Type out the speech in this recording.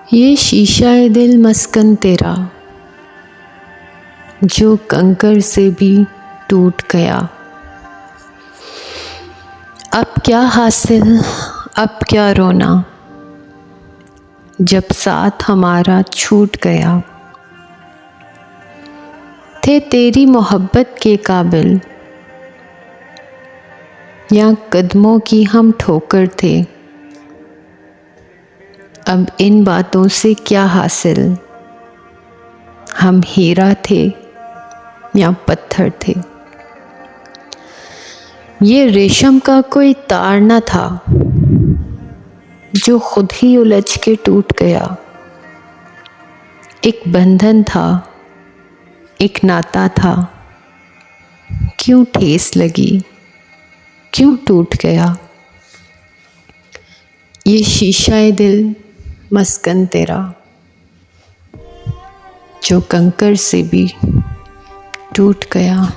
ये शीशा है दिल मस्कन तेरा, जो कंकर से भी टूट गया। अब क्या हासिल, अब क्या रोना, जब साथ हमारा छूट गया। थे तेरी मोहब्बत के काबिल, या कदमों की हम ठोकर थे। अब इन बातों से क्या हासिल, हम हीरा थे या पत्थर थे। ये रेशम का कोई तार न था, जो खुद ही उलझ के टूट गया। एक बंधन था, एक नाता था, क्यों ठेस लगी, क्यों टूट गया। ये शीशा है दिल मस्कन तेरा, जो कंकर से भी टूट गया।